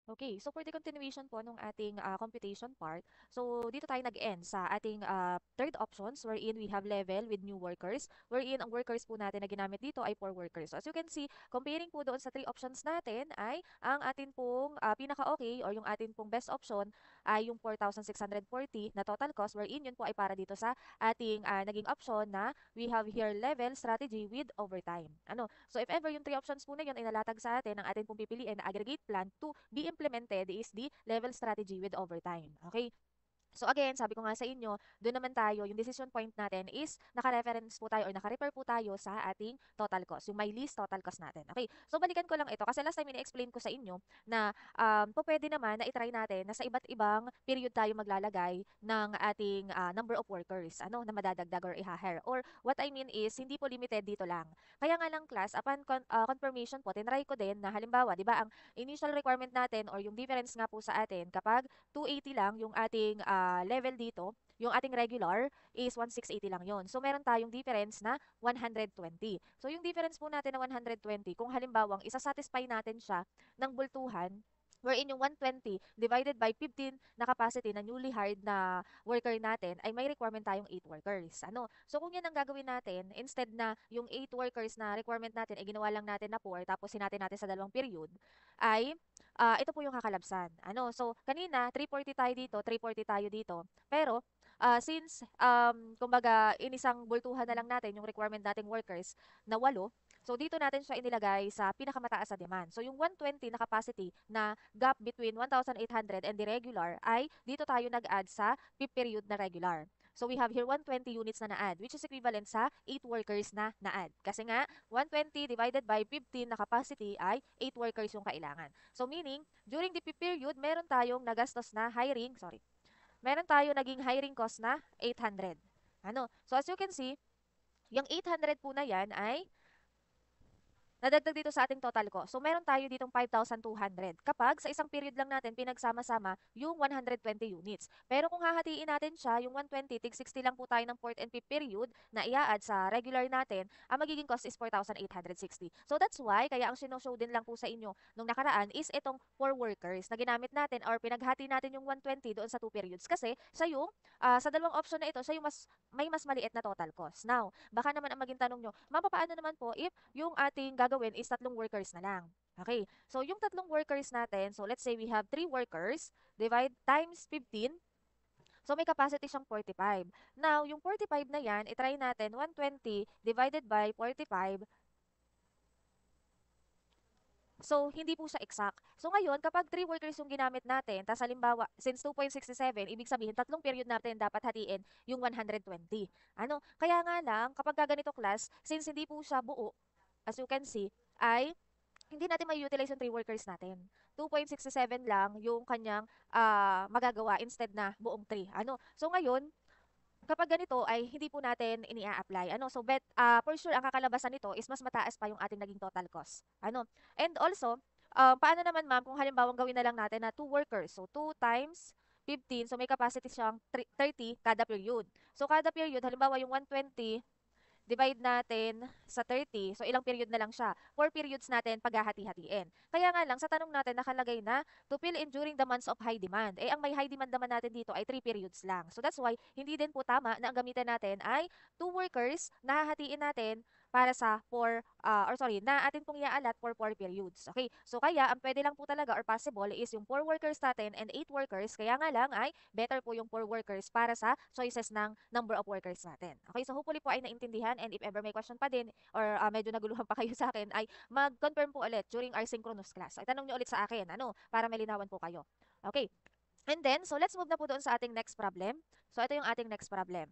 Okay, so for the continuation po nung ating computation part, so dito tayo nag-end sa ating third options wherein we have level with new workers, wherein ang workers po natin na ginamit dito ay for workers. So as you can see, comparing po doon sa three options natin ay ang atin pong pinaka-okay or yung atin pong best option ay yung 4,640 na total cost wherein yun po ay para dito sa ating naging option na we have here level strategy with overtime. Ano? So if ever yung three options po na yun ay nalatag sa atin, ang atin pong pipiliin na aggregate plan to be implemented is the level strategy with overtime. Okay? So again, sabi ko nga sa inyo, doon naman tayo, yung decision point natin is naka-reference po tayo or naka-refer po tayo sa ating total cost, yung my least total cost natin. Okay, so balikan ko lang ito kasi last time ini-explain ko sa inyo na po pwede naman na itry natin na sa iba't ibang period tayo maglalagay ng ating number of workers, ano, na madadagdag or i-hire. Or what I mean is, hindi po limited dito lang. Kaya nga lang class, upon confirmation po, tinry ko din na halimbawa, di ba, ang initial requirement natin or yung difference nga po sa atin kapag 280 lang yung ating level dito, yung ating regular is 1680 lang yon. So meron tayong difference na 120. So yung difference po natin na 120, kung halimbawang isa-satisfy natin siya ng bultuhan, wherein yung 120 divided by 15 na capacity na newly hired na worker natin ay may requirement tayong 8 workers. Ano? So kung yan ang gagawin natin, instead na yung 8 workers na requirement natin ay ginawa lang natin na 4 tapos sinatin natin sa dalawang period, ay ito po yung kakalabsan. Ano? So kanina 340 tayo dito, 340 tayo dito. Pero since kumbaga inisang bultuhan na lang natin yung requirement nating workers na 8, so dito natin siya inilagay sa pinakamataas sa demand. So yung 120 na capacity na gap between 1,800 and the regular ay dito tayo nag-add sa peak period na regular. So we have here 120 units na na-add, which is equivalent sa 8 workers na na-add. Kasi nga 120 divided by 15 na capacity ay 8 workers yung kailangan. So meaning during the peak period meron tayong nagastos na hiring, sorry, meron tayo naging hiring cost na 800. Ano? So as you can see, yung 800 po na yan ay nadagdag dito sa ating total cost. So, meron tayo ditong 5,200 kapag sa isang period lang natin pinagsama-sama yung 120 units. Pero kung hahatiin natin siya, yung 120, tig 60 lang po tayo ng 4th and 5th period na i-add sa regular natin, ang magiging cost is 4,860. So, that's why, kaya ang sinoshow din lang po sa inyo nung nakaraan is itong 4 workers na ginamit natin or pinaghati natin yung 120 doon sa 2 periods. Kasi siya yung, sa dalawang option na ito, siya yung may mas maliit na total cost. Now, baka naman ang maging tanong nyo, ma'am, paano naman po if yung ating gagawin is tatlong workers na lang? Okay. So, yung tatlong workers natin, so let's say we have 3 workers, divide times 15. So, may capacity siyang 45. Now, yung 45 na yan, itry natin 120 divided by 45. So, hindi po siya exact. So, ngayon, kapag 3 workers yung ginamit natin, tas halimbawa, since 2.67, ibig sabihin, tatlong period natin dapat hatiin yung 120. Ano? Kaya nga lang, kapag ganito class, since hindi po siya buo, as you can see, ay hindi natin may utilize yung 3 workers natin. 2.67 lang yung kanyang magagawa instead na buong 3. Ano? So, ngayon, kapag ganito ay hindi po natin ini-apply. Ano? So, for sure, ang kakalabasan nito is mas mataas pa yung ating naging total cost. Ano? And also, paano naman ma'am kung halimbawa gawin na lang natin na 2 workers. So, 2 times 15. So, may capacity siyang 30 kada period. So, kada period, halimbawa yung 120, divide natin sa 30. So, ilang period na lang siya. 4 periods natin paghahati-hatiin. Kaya nga lang, sa tanong natin nakalagay na to fill in during the months of high demand. Eh, ang may high demand naman natin dito ay 3 periods lang. So, that's why, hindi din po tama na ang gamitin natin ay 2 workers na hahatiin natin para sa 4, or sorry, na atin pong iaalat for 4 periods. Okay? So, kaya, ang pwede lang po talaga or possible is yung 4 workers natin and 8 workers. Kaya nga lang ay better po yung 4 workers para sa choices ng number of workers natin. Okay? So, hopefully po ay naintindihan and if ever may question pa din or medyo naguluhan pa kayo sa akin ay mag-confirm po ulit during our synchronous class. Ay tanong niyo ulit sa akin, ano, para malinawan po kayo. Okay. And then, so let's move na po doon sa ating next problem. So, ito yung ating next problem.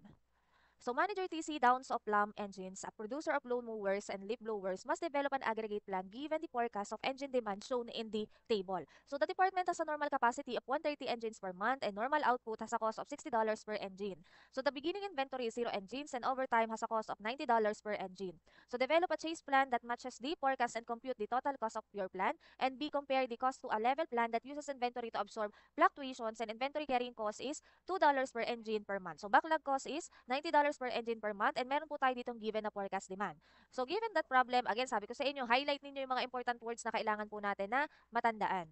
So manager TC Downs of Plum Engines, a producer of lawn mowers and leaf blowers, must develop an aggregate plan given the forecast of engine demand shown in the table. So the department has a normal capacity of 130 engines per month and normal output has a cost of $60 per engine. So the beginning inventory is 0 engines and overtime has a cost of $90 per engine. So develop a chase plan that matches the forecast and compute the total cost of your plan, and B, compare the cost to a level plan that uses inventory to absorb fluctuations, and inventory carrying cost is $2 per engine per month. So backlog cost is $90 per engine per month, and meron po tayo ditong given na forecast demand. So given that problem, again sabi ko sa inyo, highlight ninyo yung mga important words na kailangan po natin na matandaan.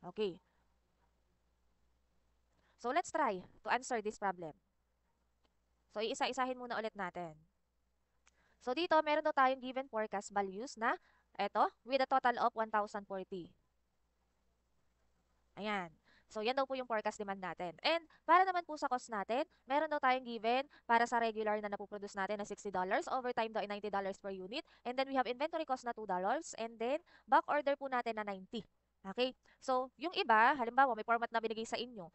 Okay. So let's try to answer this problem. So iisa-isahin muna ulit natin. So dito, meron daw tayong given forecast values na eto, with a total of 1,040. Ayan. So, yan daw po yung forecast demand natin. And para naman po sa cost natin, meron daw tayong given para sa regular na napoproduce natin na $60, overtime daw ay $90 per unit, and then we have inventory cost na $2, and then back order po natin na 90. Okay? So, yung iba, halimbawa, may format na binigay sa inyo,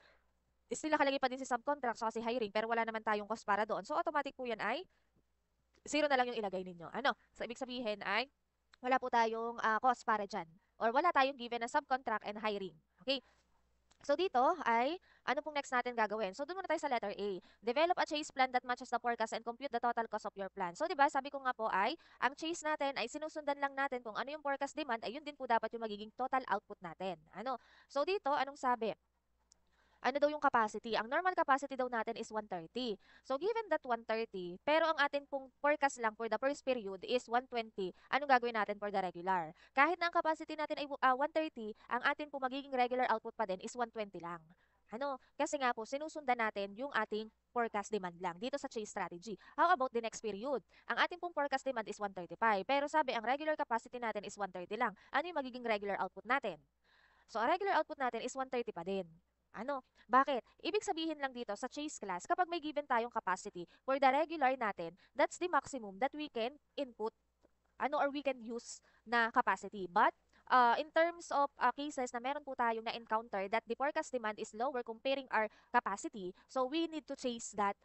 still nakalagay pa din si subcontract sa si hiring, pero wala naman tayong cost para doon. So, automatic po yan ay zero na lang yung ilagay ninyo. Ano? So, ibig sabihin ay wala po tayong cost para dyan. Or wala tayong given na subcontract and hiring. Okay? So dito ay, ano pong next natin gagawin? So doon muna tayo sa letter A. Develop a chase plan that matches the forecast and compute the total cost of your plan. So 'di ba, sabi ko nga po ay, ang chase natin ay sinusundan lang natin kung ano yung forecast demand, ay yun din po dapat yung magiging total output natin. Ano? So dito, anong sabi? Ano daw yung capacity? Ang normal capacity daw natin is 130. So, given that 130, pero ang atin pong forecast lang for the first period is 120, anong gagawin natin for the regular? Kahit na ang capacity natin ay 130, ang atin po magiging regular output pa din is 120 lang. Ano? Kasi nga po, sinusundan natin yung ating forecast demand lang dito sa chase strategy. How about the next period? Ang ating pong forecast demand is 135, pero sabi ang regular capacity natin is 130 lang. Ano yung magiging regular output natin? So, ang regular output natin is 130 pa din. Ano? Bakit? Ibig sabihin lang dito sa chase class, kapag may given tayong capacity for the regular natin, that's the maximum that we can input or we can use na capacity. But in terms of cases na meron po tayong na-encounter that the forecast demand is lower comparing our capacity, so we need to chase that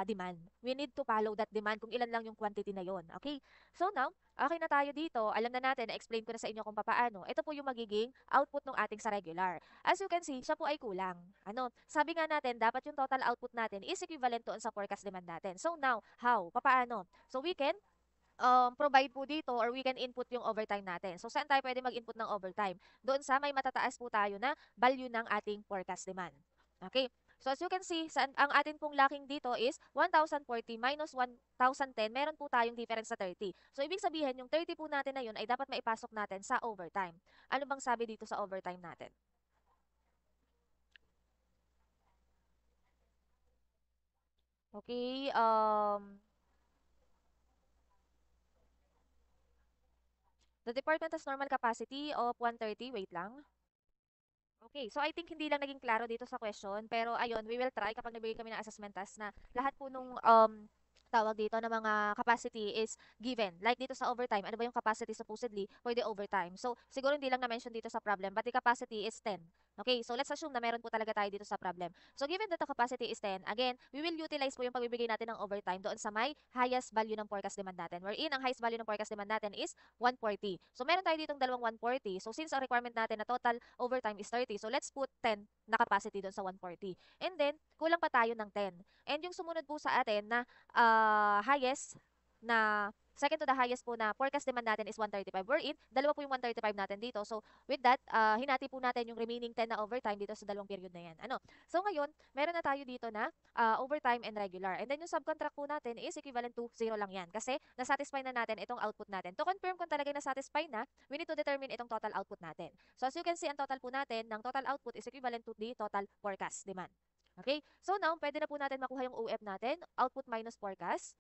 demand. We need to follow that demand kung ilan lang yung quantity na yon. Okay? So now, okay na tayo dito. Alam na natin, na-explain ko na sa inyo kung paano. Ito po yung magiging output ng ating sa regular. As you can see, siya po ay kulang. Ano? Sabi nga natin, dapat yung total output natin is equivalent doon sa forecast demand natin. So now, how? Papaano? So we can provide po dito or we can input yung overtime natin. So, saan tayo pwede mag-input ng overtime? Doon sa may matataas po tayo na value ng ating forecast demand. Okay? So, as you can see, ang atin pong lacking dito is 1,040 minus 1,010. Meron po tayong difference sa 30. So, ibig sabihin, yung 30 po natin na yun ay dapat maipasok natin sa overtime. Ano bang sabi dito sa overtime natin? Okay, the department has normal capacity of 130. Wait lang. Okay, so I think hindi lang naging klaro dito sa question, pero ayun, we will try kapag nagbigay kami ng assessment task na lahat po nung tawag dito na mga capacity is given. Like dito sa overtime, ano ba yung capacity supposedly for the overtime? So, siguro hindi lang na-mention dito sa problem, but the capacity is 10. Okay, so let's assume na meron po talaga tayo dito sa problem. So, given that the capacity is 10, again, we will utilize po yung pagbibigay natin ng overtime doon sa may highest value ng forecast demand natin. Wherein, ang highest value ng forecast demand natin is 140. So, meron tayo ditong dalawang 140. So, since ang requirement natin na total overtime is 30, so let's put 10 na capacity doon sa 140. And then, kulang pa tayo ng 10. And yung sumunod po sa atin na highest na second to the highest po na forecast demand natin is 135. Wherein, dalawa po yung 135 natin dito. So, with that, hinati po natin yung remaining 10 na overtime dito sa dalawang period na yan. Ano? So, ngayon, meron na tayo dito na overtime and regular. And then, yung subcontract po natin is equivalent to 0 lang yan. Kasi, nasatisfy na natin itong output natin. To confirm kung talaga nasatisfy na, we need to determine itong total output natin. So, as you can see, ang total po natin ng total output is equivalent to the total forecast demand. Okay? So, now, pwede na po natin makuha yung OF natin, output minus forecast.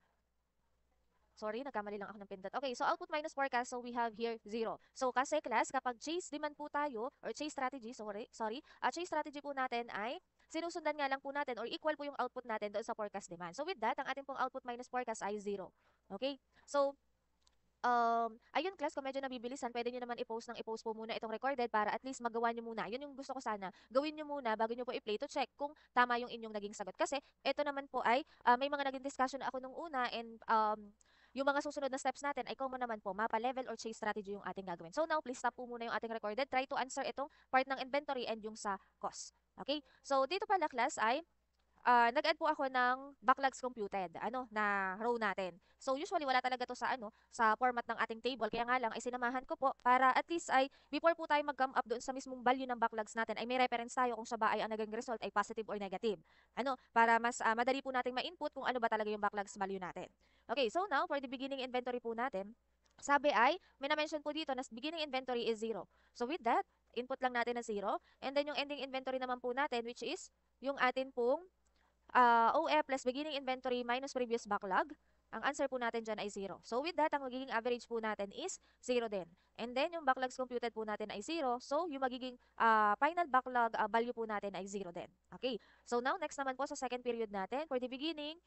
Sorry, nagkamali lang ako ng pindot. Okay, so output minus forecast, so we have here 0. So kasi class, kapag chase demand po tayo, or chase strategy, chase strategy po natin ay sinusundan nga lang po natin or equal po yung output natin doon sa forecast demand. So with that, ang ating pong output minus forecast ay 0. Okay? So, ayun class, kung medyo nabibilisan, pwede nyo naman i-post po muna itong recorded para at least magawa nyo muna. Yun yung gusto ko sana. Gawin nyo muna bago nyo po i-play to check kung tama yung inyong naging sagot. Kasi ito naman po ay may mga naging discussion ako nung una and yung mga susunod na steps natin ay common naman po, mapa level or chase strategy yung ating gagawin. So now, please stop po muna yung ating recorded. Try to answer itong part ng inventory and yung sa cost. Okay? So dito pala class ay nag-add po ako ng backlogs computed, na row natin. So, usually, wala talaga to sa format ng ating table. Kaya nga lang, ay sinamahan ko po para at least ay, before po tayo mag-come up doon sa mismong value ng backlogs natin, ay may reference tayo kung siya ba ay ang naging result ay positive or negative. Para mas madali po nating ma-input kung ano ba talaga yung backlogs value natin. Okay, so now, for the beginning inventory po natin, sabi ay, may na-mention po dito na beginning inventory is 0. So, with that, input lang natin na 0. And then yung ending inventory naman po natin, which is yung atin pong OF plus beginning inventory minus previous backlog, ang answer po natin dyan ay 0. So with that, ang magiging average po natin is 0 din. And then yung backlogs computed po natin ay 0. So yung magiging final backlog value po natin ay 0 din. Okay. So now next naman po sa second period natin, for the beginning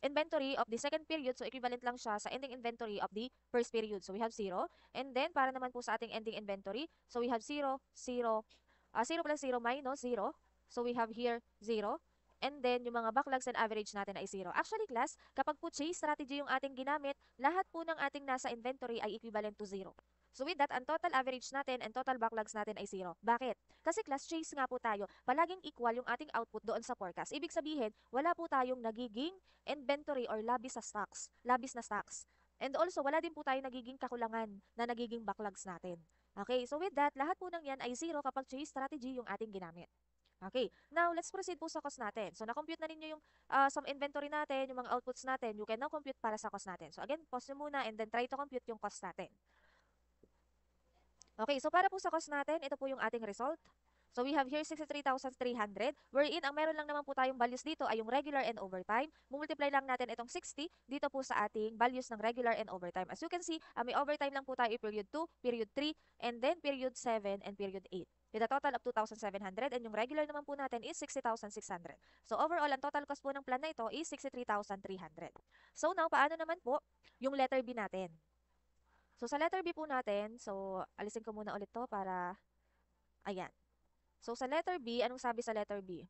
inventory of the second period, so equivalent lang siya sa ending inventory of the first period. So we have 0. And then para naman po sa ating ending inventory, so we have 0, 0, 0 plus 0 minus 0. So we have here 0. And then, yung mga backlogs and average natin ay 0. Actually, class, kapag po chase strategy yung ating ginamit, lahat po ng ating nasa inventory ay equivalent to 0. So with that, ang total average natin and total backlogs natin ay 0. Bakit? Kasi class, chase nga po tayo. Palaging equal yung ating output doon sa forecast. Ibig sabihin, wala po tayong nagiging inventory or labis na stocks. And also, wala din po tayong nagiging kakulangan na nagiging backlogs natin. Okay, so with that, lahat po ng yan ay 0 kapag chase strategy yung ating ginamit. Okay, now let's proceed po sa cost natin. So na-compute na ninyo yung some inventory natin, yung mga outputs natin. You can now compute para sa cost natin. So again, pause nyo muna and then try to compute yung cost natin. Okay, so para po sa cost natin, ito po yung ating result. So we have here 63,300, wherein ang meron lang naman po tayong values dito ay yung regular and overtime. Multiply lang natin itong 60 dito po sa ating values ng regular and overtime. As you can see, may overtime lang po tayo period 2, period 3, and then period 7 and period 8. With a total of 2,700 and yung regular naman po natin is 60,600. So overall, ang total cost po ng plan na ito is 63,300. So now, paano naman po yung letter B natin? So sa letter B po natin, so alisin ko muna ulit to para, ayan. So sa letter B, anong sabi sa letter B?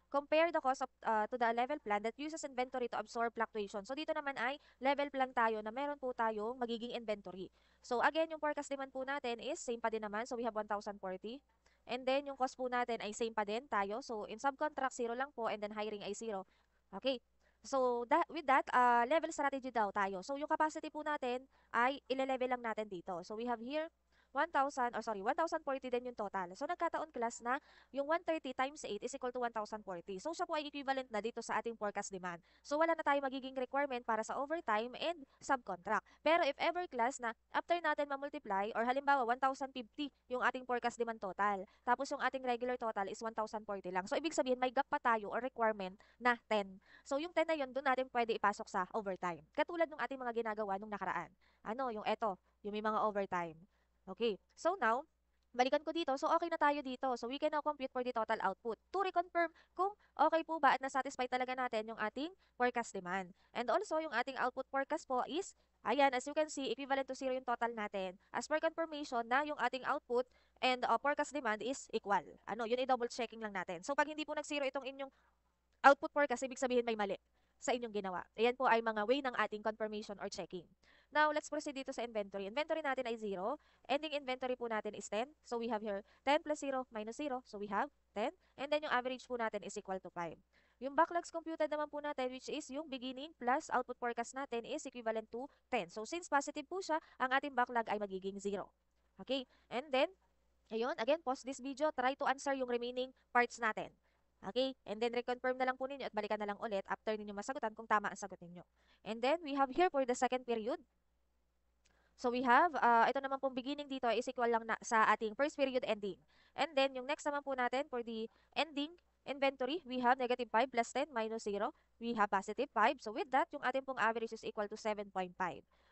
Compare the cost of, to the level plan that uses inventory to absorb fluctuation. So dito naman ay level plan tayo na meron po tayong magiging inventory. So again, yung forecast demand po natin is same pa din naman. So we have 1,040. And then yung cost po natin ay same pa din tayo. So in subcontract, 0 lang po and then hiring ay 0. Okay. So with that, level strategy daw tayo. So yung capacity po natin ay ile-level lang natin dito. So we have here 1,040 din yung total. So nagkataon class na yung 130 times 8 is equal to 1,040. So siya po ay equivalent na dito sa ating forecast demand. So wala na tayo magiging requirement para sa overtime and subcontract. Pero if ever class na after natin ma-multiply or halimbawa 1,050 yung ating forecast demand total, tapos yung ating regular total is 1,040 lang. So ibig sabihin may gap pa tayo or requirement na 10. So yung 10 na yun, doon natin pwede ipasok sa overtime. Katulad ng ating mga ginagawa nung nakaraan. Yung yung may mga overtime. Okay, so now, balikan ko dito. So, okay na tayo dito. So, we can now compute for the total output to reconfirm kung okay po ba at nasatisfy talaga natin yung ating forecast demand. And also, yung ating output forecast po is, ayan, as you can see, equivalent to 0 yung total natin. As per confirmation na yung ating output and forecast demand is equal. Yun i-double checking lang natin. So, pag hindi po nag-0 itong inyong output forecast, ibig sabihin may mali sa inyong ginawa. Ayan po ay mga way ng ating confirmation or checking. Now, let's proceed dito sa inventory. Inventory natin ay 0. Ending inventory po natin is 10. So, we have here 10 plus 0 minus 0. So, we have 10. And then, yung average po natin is equal to 5. Yung backlogs computed naman po natin, which is yung beginning plus output forecast natin is equivalent to 10. So, since positive po siya, ang ating backlog ay magiging 0. Okay? And then, ayun, again, pause this video. Try to answer yung remaining parts natin. Okay? And then, reconfirm na lang po ninyo at balikan na lang ulit after ninyo masagutan kung tama ang sagot ninyo. And then, we have here for the second period. So, we have, ito naman pong beginning dito is equal lang na sa ating first period ending. And then, yung next naman po natin for the ending inventory, we have negative 5 plus 10 minus 0. We have positive 5. So, with that, yung ating pong average is equal to 7.5.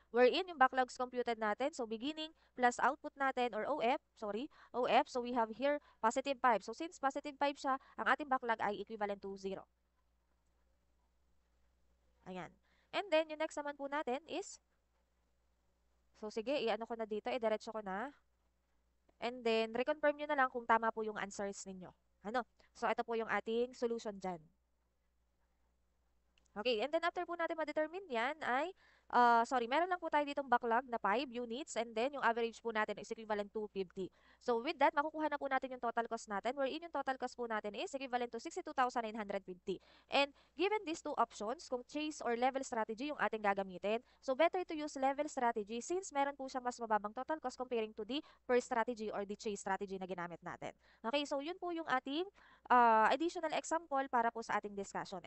Wherein yung backlogs computed natin, so beginning plus output natin or OF, so we have here positive 5. So since positive 5 siya, ang ating backlog ay equivalent to 0. Ayan. And then, yung next naman po natin is, so sige, i-ano ko na dito, i-diretso ko na. And then, reconfirm nyo na lang kung tama po yung answers ninyo. So ito po yung ating solution dyan. Okay, and then after po natin ma-determine yan ay, meron lang po tayo ditong backlog na 5 units and then yung average po natin is equivalent to 50. So with that, makukuha na po natin yung total cost natin wherein yung total cost po natin is equivalent to 62,950. And given these two options, kung chase or level strategy yung ating gagamitin, so better to use level strategy since meron po siyang mas mababang total cost comparing to the first strategy or the chase strategy na ginamit natin. Okay, so yun po yung ating additional example para po sa ating discussion. And